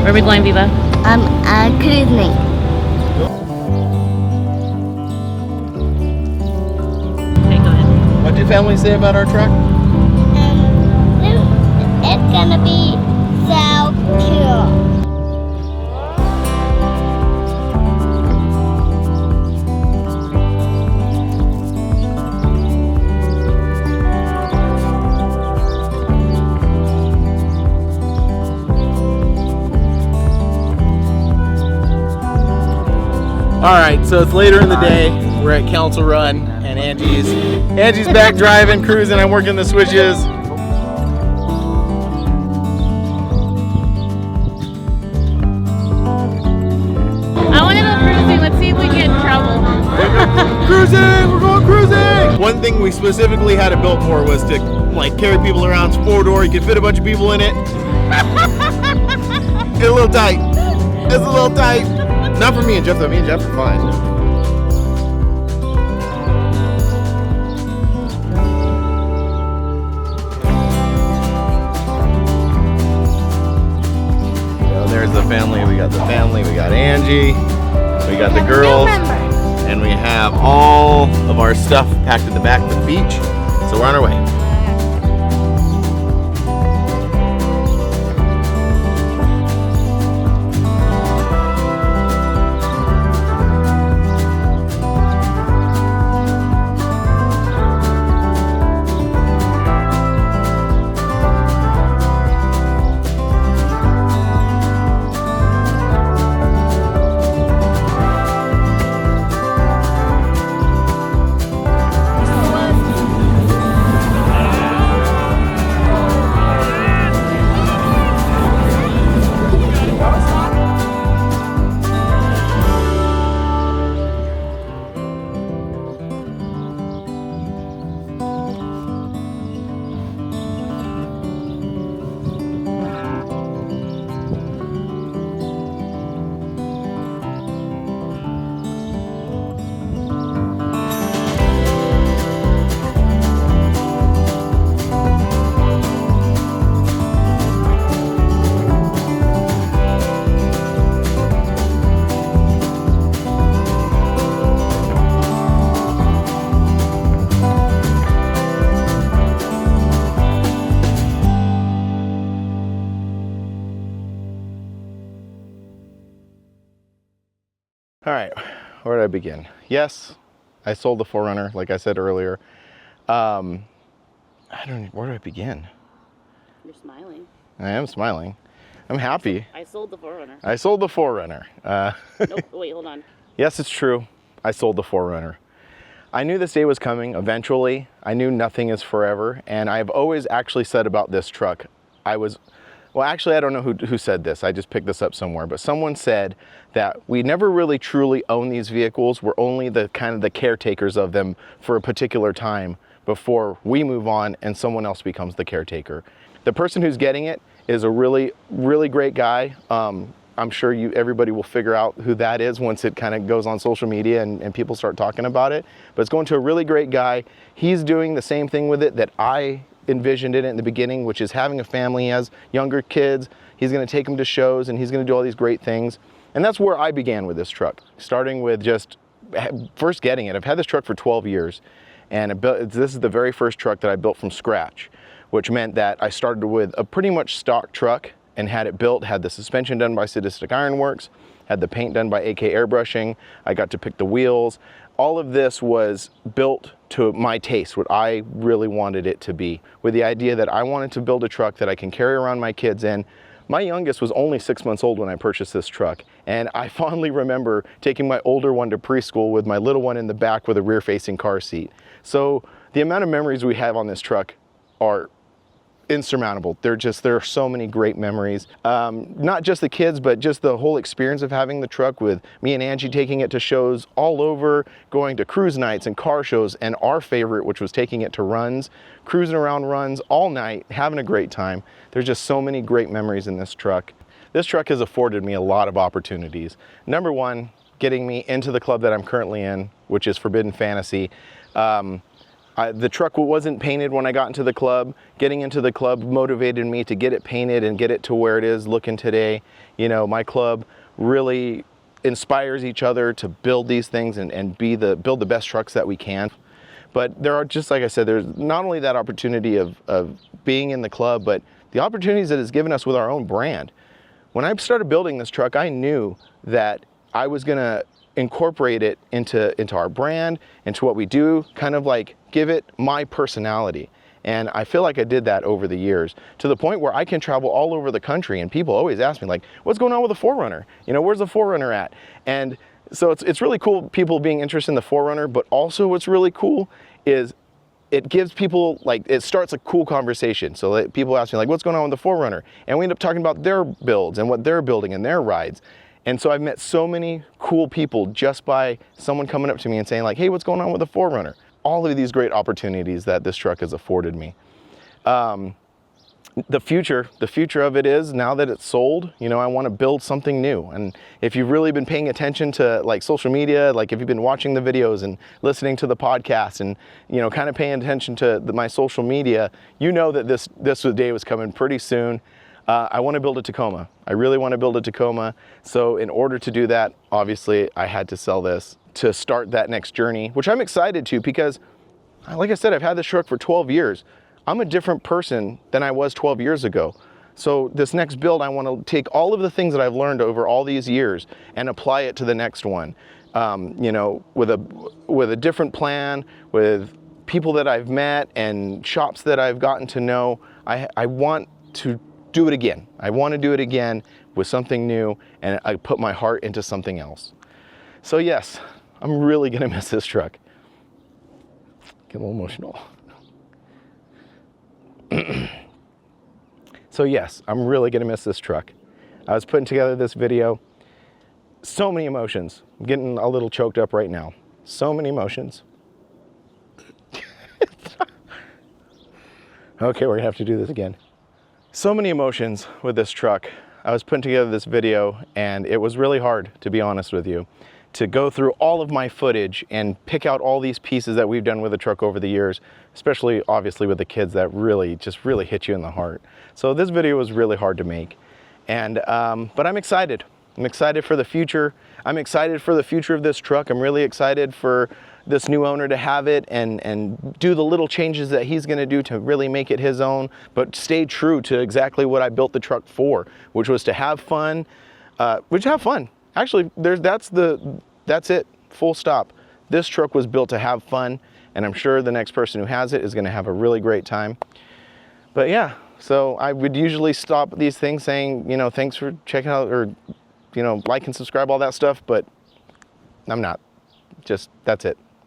Where are we going, Viva? Cruising. Okay, go ahead. What did your family say about our truck? It's gonna be so cool. All right, so it's later in the day. We're at Council Run, and Angie's back driving, cruising. I'm working the switches. I want to go cruising. Let's see if we get in trouble. Cruising! We're going cruising! One thing we specifically had it built for was to like carry people around. It's 4-door. You can fit a bunch of people in it. It's a little tight. It's a little tight. Not for me and Jeff though. Me and Jeff are fine. So there's the family. We got the family. We got Angie. We got the girls. And we have all of our stuff packed at the back of the beach. So we're on our way. All right, where did I begin? Yes, I sold the 4Runner, like I said earlier. Where do I begin? You're smiling. I am smiling. I'm happy. I sold the 4Runner. I sold the 4Runner. Nope, wait, hold on. Yes, it's true. I sold the 4Runner. I knew this day was coming eventually. I knew nothing is forever. And I've always actually said about this truck, well, actually, I don't know who said this. I just picked this up somewhere, but someone said that we never really truly own these vehicles. We're only the kind of the caretakers of them for a particular time before we move on and someone else becomes the caretaker. The person who's getting it is a really, really great guy. I'm sure everybody will figure out who that is once it kind of goes on social media and people start talking about it. But it's going to a really great guy. He's doing the same thing with it that I envisioned it in the beginning, which is having a family. He has younger kids. He's going to take them to shows and he's going to do all these great things. And that's where I began with this truck, starting with just first getting it. I've had this truck for 12 years and this is the very first truck that I built from scratch, which meant that I started with a pretty much stock truck and had it built, had the suspension done by Sadistic Ironworks, had the paint done by AK Airbrushing. I got to pick the wheels. All of this was built to my taste, what I really wanted it to be, with the idea that I wanted to build a truck that I can carry around my kids in. My youngest was only 6 months old when I purchased this truck, and I fondly remember taking my older one to preschool with my little one in the back with a rear-facing car seat. So the amount of memories we have on this truck are insurmountable. There are so many great memories. Not just the kids, but just the whole experience of having the truck, with me and Angie taking it to shows all over, going to cruise nights and car shows, and our favorite, which was taking it to runs, cruising around runs all night, having a great time. There's just so many great memories in this truck. This truck has afforded me a lot of opportunities. Number one, getting me into the club that I'm currently in, which is Forbidden Fantasy. The truck wasn't painted when I got into the club. Getting into the club motivated me to get it painted and get it to where it is looking today. You know, my club really inspires each other to build these things and build the best trucks that we can. But there are, just like I said, there's not only that opportunity of being in the club, but the opportunities that it's given us with our own brand. When I started building this truck, I knew that I was gonna incorporate it into our brand, into what we do, kind of like give it my personality. And I feel like I did that over the years, to the point where I can travel all over the country and people always ask me like, what's going on with the 4Runner? You know, where's the 4Runner at? And so it's really cool, people being interested in the 4Runner, but also what's really cool is it gives people, like, it starts a cool conversation. So that people ask me like, what's going on with the 4Runner? And we end up talking about their builds and what they're building and their rides. And so I've met so many cool people just by someone coming up to me and saying like, hey, what's going on with the 4Runner? All of these great opportunities that this truck has afforded me. The future of it is, now that it's sold, you know, I want to build something new. And if you've really been paying attention to like social media, like if you've been watching the videos and listening to the podcast and, you know, kind of paying attention to my social media, you know that this day was coming pretty soon. I want to build a Tacoma. I really want to build a Tacoma. So in order to do that, obviously I had to sell this to start that next journey, which I'm excited to, because like I said, I've had this truck for 12 years. I'm a different person than I was 12 years ago. So this next build, I want to take all of the things that I've learned over all these years and apply it to the next one. You know, with a different plan, with people that I've met and shops that I've gotten to know. I want to do it again. I want to do it again with something new, and I put my heart into something else. So yes, I'm really gonna miss this truck. Get a little emotional. So yes, I'm really gonna miss this truck. I was putting together this video. So many emotions. I'm getting a little choked up right now. So many emotions. Okay, we're gonna have to do this again. So many emotions with this truck. I was putting together this video and it was really hard, to be honest with you, to go through all of my footage and pick out all these pieces that we've done with the truck over the years, especially obviously with the kids that really hit you in the heart. So this video was really hard to make. And, but I'm excited. I'm excited for the future. I'm excited for the future of this truck. I'm really excited for this new owner to have it and do the little changes that he's gonna do to really make it his own, but stay true to exactly what I built the truck for, which was to have fun, Actually, that's it, full stop. This truck was built to have fun, and I'm sure the next person who has it is gonna have a really great time. But yeah, so I would usually stop these things saying, you know, thanks for checking out, or, you know, like and subscribe, all that stuff, but I'm not. Just, that's it.